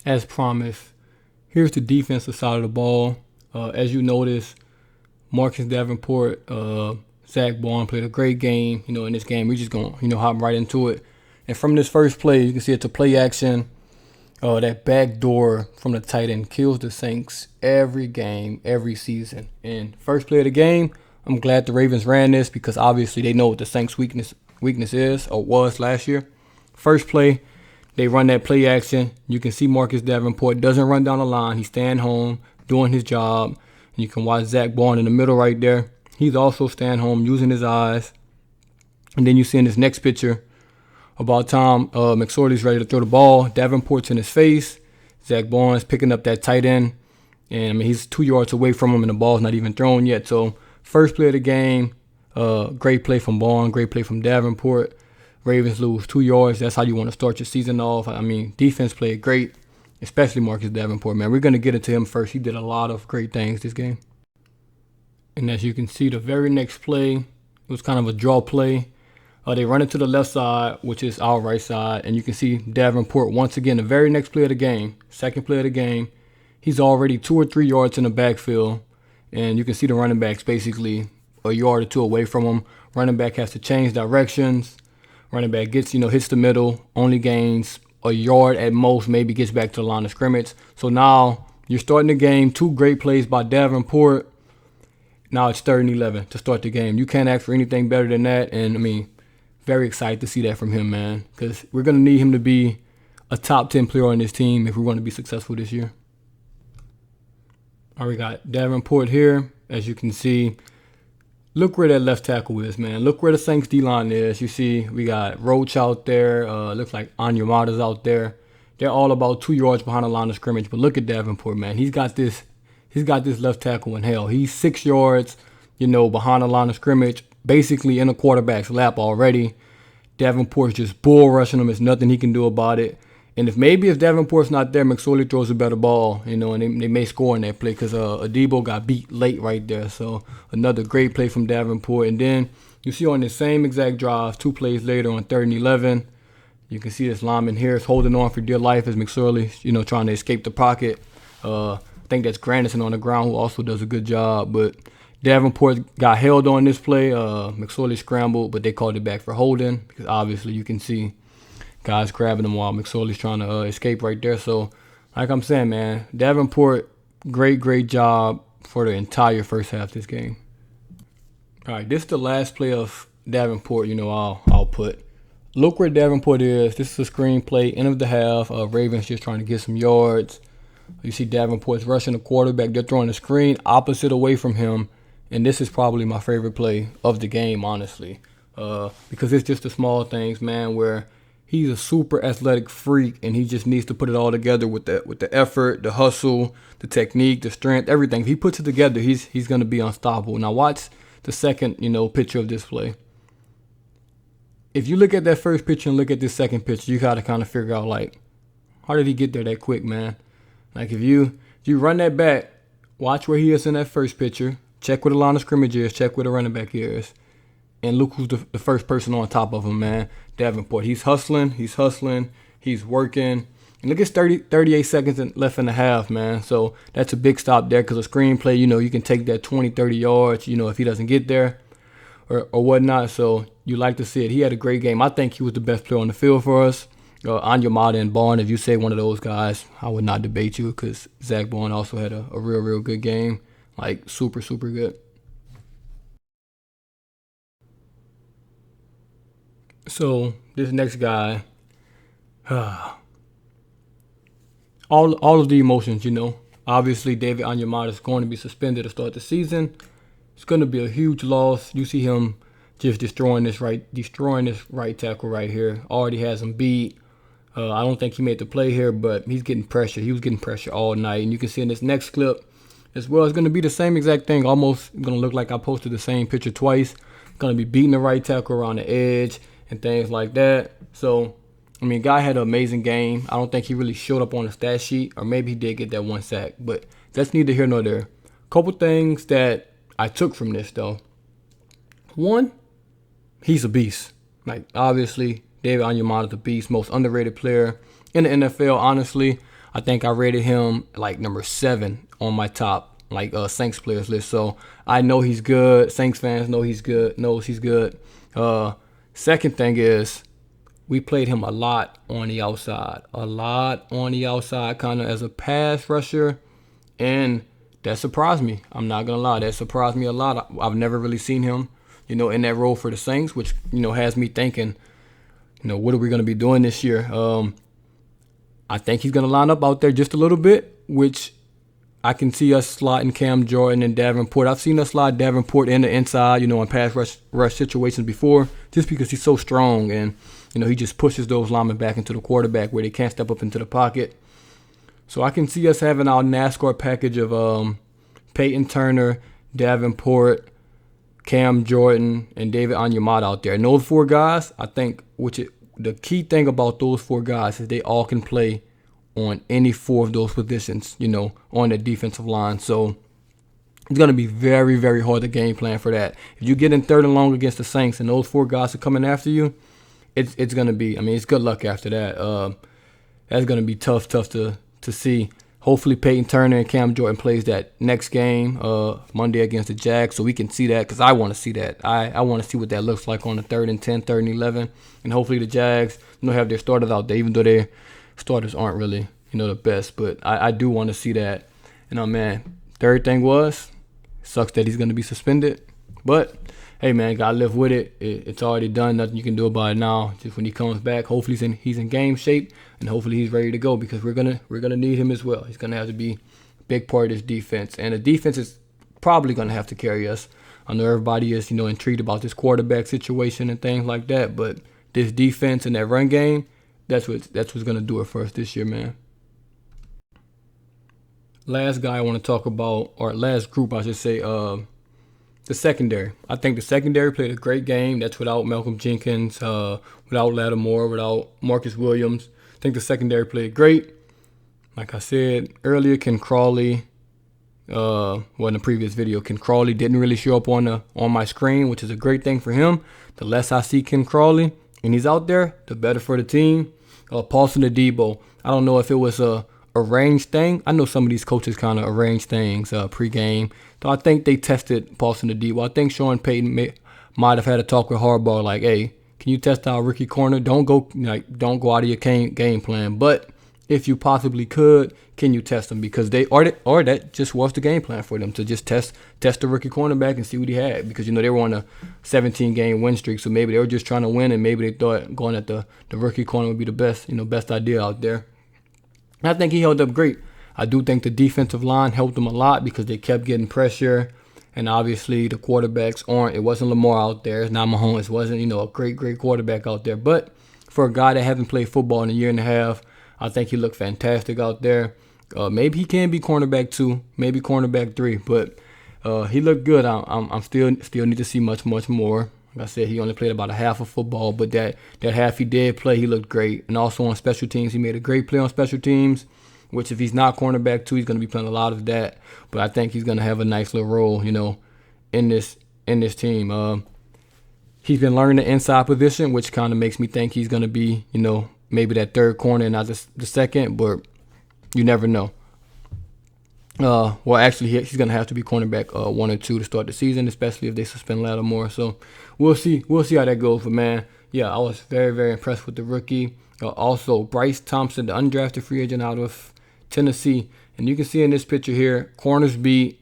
as promised, here's the defensive side of the ball. As you notice, Marcus Davenport, Zack Baun played a great game. In this game, we're just going to, hop right into it. And from this first play, you can see it's a play action. That back door from the tight end kills the Saints every game, every season. And first play of the game, I'm glad the Ravens ran this because obviously they know what the Saints' weakness is or was last year. First play, they run that play action. You can see Marcus Davenport doesn't run down the line. He's staying home, doing his job. And you can watch Zack Baun in the middle right there. He's also staying home, using his eyes. And then you see in this next picture, about time McSorley's ready to throw the ball. Davenport's in his face. Zack Baun's picking up that tight end. And he's 2 yards away from him and the ball's not even thrown yet. So first play of the game, great play from Baun, great play from Davenport. Ravens lose 2 yards. That's how you want to start your season off. Defense played great, especially Marcus Davenport, man. We're going to get into him first. He did a lot of great things this game. And as you can see, the very next play, it was kind of a draw play. They run it to the left side, which is our right side. And you can see Davenport once again, the very next play of the game, second play of the game. He's already 2 or 3 yards in the backfield. And you can see the running back's basically a yard or two away from him. Running back has to change directions. Running back gets, hits the middle, only gains a yard at most, maybe gets back to the line of scrimmage. So now you're starting the game. 2 great plays by Davenport. Now it's 3rd and 11 to start the game. You can't ask for anything better than that. And very excited to see that from him, man, because we're going to need him to be a top 10 player on this team if we want to be successful this year. All right, we got Davenport here. As you can see, look where that left tackle is, man. Look where the Saints D-line is. You see we got Roach out there. Looks like Onyemata's out there. They're all about 2 yards behind the line of scrimmage. But look at Davenport, man. He's got this left tackle in hell. He's 6 yards, behind the line of scrimmage, basically in a quarterback's lap already. Davenport's just bull rushing him. There's nothing he can do about it. And if Davenport's not there, McSorley throws a better ball, and they may score in that play because Adebo got beat late right there. So another great play from Davenport. And then you see on the same exact drive, 2 plays later on 3rd and 11, you can see this lineman here is holding on for dear life as McSorley's, trying to escape the pocket. I think that's Grandison on the ground who also does a good job. But Davenport got held on this play. McSorley scrambled, but they called it back for holding because obviously you can see guys grabbing him while McSorley's trying to escape right there. So, like I'm saying, man, Davenport, great job for the entire first half of this game. All right, this is the last play of Davenport, I'll put. Look where Davenport is. This is a screen play, end of the half. Ravens just trying to get some yards. You see Davenport's rushing the quarterback. They're throwing the screen opposite away from him. And this is probably my favorite play of the game, honestly, because it's just the small things, man, where he's a super athletic freak and he just needs to put it all together with the effort, the hustle, the technique, the strength, everything. If he puts it together, he's going to be unstoppable. Now watch the second, picture of this play. If you look at that first picture and look at this second picture, you got to kind of figure out, like, how did he get there that quick, man? Like, if you run that back, watch where he is in that first picture. Check where the line of scrimmage is. Check where the running back is. And look who's the first person on top of him, man. Davenport. He's hustling. He's working. And look, it's 38 seconds left in the half, man. So that's a big stop there because a screenplay, you can take that 20, 30 yards, if he doesn't get there or whatnot. So you like to see it. He had a great game. I think he was the best player on the field for us. Onyemata and Baun, if you say one of those guys, I would not debate you because Zack Baun also had a real good game. Like, super good. So, this next guy, all of the emotions, Obviously, David Onyemata is going to be suspended to start the season. It's going to be a huge loss. You see him just destroying this right tackle right here. Already has him beat. I don't think he made the play here, but he's getting pressure. He was getting pressure all night. And you can see in this next clip, as well, it's going to be the same exact thing. Almost going to look like I posted the same picture twice. Going to be beating the right tackle around the edge and things like that. So, guy had an amazing game. I don't think he really showed up on the stat sheet, or maybe he did get that 1 sack. But that's neither here nor there. Couple things that I took from this, though. One, he's a beast. Like, obviously, David Onyemata is a beast. Most underrated player in the NFL, honestly. I think I rated him like number 7 on my top Saints players list. So I know he's good. Saints fans know he's good. Knows he's good. Second thing is we played him a lot on the outside. Kind of as a pass rusher. And that surprised me. I'm not going to lie. That surprised me a lot. I've never really seen him, in that role for the Saints, which, has me thinking, what are we going to be doing this year? I think he's going to line up out there just a little bit, which I can see us slotting Cam Jordan and Davenport. I've seen us slide Davenport in the inside, in pass rush situations before, just because he's so strong and, he just pushes those linemen back into the quarterback where they can't step up into the pocket. So I can see us having our NASCAR package of Peyton Turner, Davenport, Cam Jordan, and David Onyemata out there. And those 4 guys, I think, the key thing about those 4 guys is they all can play on any 4 of those positions, on the defensive line. So it's going to be very, very hard to game plan for that. If you get in 3rd and long against the Saints and those 4 guys are coming after you, it's going to be, it's good luck after that. That's going to be tough to see. Hopefully Peyton Turner and Cam Jordan plays that next game Monday against the Jags, so we can see that, because I want to see that. I want to see what that looks like on the 3rd and 10, 3rd and 11, and hopefully the Jags have their starters out there, even though their starters aren't really the best. But I do want to see that. And man, third thing sucks that he's going to be suspended, but hey man, gotta live with it. It's already done. Nothing you can do about it now. Just when he comes back, hopefully he's in game shape, and hopefully he's ready to go, because we're gonna need him as well. He's gonna have to be a big part of this defense, and the defense is probably gonna have to carry us. I know everybody is intrigued about this quarterback situation and things like that, but this defense and that run game, that's what's gonna do it for us this year, man. Last guy I want to talk about, or last group I should say, the secondary. I think the secondary played a great game. That's without Malcolm Jenkins, without Lattimore, without Marcus Williams. I think the secondary played great. Like I said earlier, Ken Crawley, in the previous video, Ken Crawley didn't really show up on my screen, which is a great thing for him. The less I see Ken Crawley and he's out there, the better for the team. Paulson Adebo. I don't know if it was a arranged thing. I know some of these coaches kind of arrange things pregame. So I think they tested Paulson Adebo. I think Sean Payton might have had a talk with Harbaugh, like, hey, can you test our rookie corner? Don't go out of your game plan. But if you possibly could, can you test him? Because that just was the game plan for them, to just test the rookie cornerback and see what he had. Because they were on a 17-game win streak, so maybe they were just trying to win, and maybe they thought going at the rookie corner would be the best idea out there. I think he held up great. I do think the defensive line helped him a lot, because they kept getting pressure. And obviously the quarterbacks it wasn't Lamar out there. It's not Mahomes. It wasn't, a great quarterback out there. But for a guy that hasn't played football in a year and a half, I think he looked fantastic out there. Maybe he can be cornerback 2, maybe cornerback 3. But he looked good. I'm still need to see much more. Like I said, he only played about a half of football, but that half he did play, he looked great. And also on special teams, he made a great play on special teams, which if he's not cornerback 2, he's going to be playing a lot of that. But I think he's going to have a nice little role, in this team. He's been learning the inside position, which kind of makes me think he's going to be, maybe that third corner and not the second, but you never know. Well, actually, he's going to have to be cornerback 1 or 2 to start the season, especially if they suspend Lattimore. So we'll see how that goes. But, man, yeah, I was very, very impressed with the rookie. Also, Bryce Thompson, the undrafted free agent out of Tennessee. And you can see in this picture here, corners beat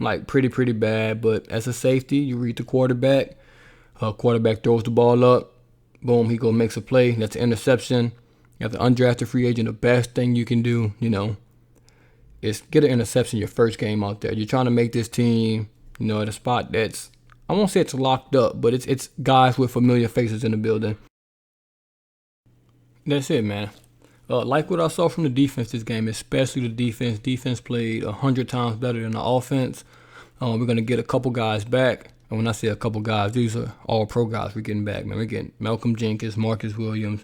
like pretty bad. But as a safety, you read the quarterback. Quarterback throws the ball up. Boom, he makes a play. That's an interception. As an undrafted free agent, the best thing you can do, is get an interception your first game out there. You're trying to make this team, at a spot that's, I won't say it's locked up, but it's guys with familiar faces in the building. That's it, man. Like what I saw from the defense this game, especially the defense. Defense played 100 times better than the offense. We're going to get a couple guys back. And when I say a couple guys, these are all pro guys we're getting back, man. We're getting Malcolm Jenkins, Marcus Williams,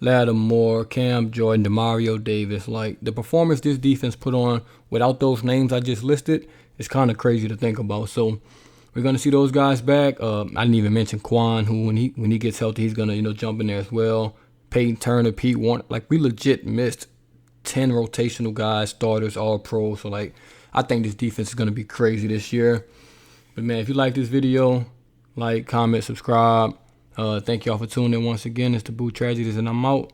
Lattimore, Cam Jordan, Demario Davis. Like, the performance this defense put on without those names I just listed is kind of crazy to think about. So we're going to see those guys back. I didn't even mention Quan, who when he gets healthy, he's going to, jump in there as well. Peyton Turner, Pete Warner. Like, we legit missed 10 rotational guys, starters, all pros. So like, I think this defense is gonna be crazy this year. But man, if you like this video, like, comment, subscribe. Thank y'all for tuning in once again. It's the Boo Tragedies, and I'm out.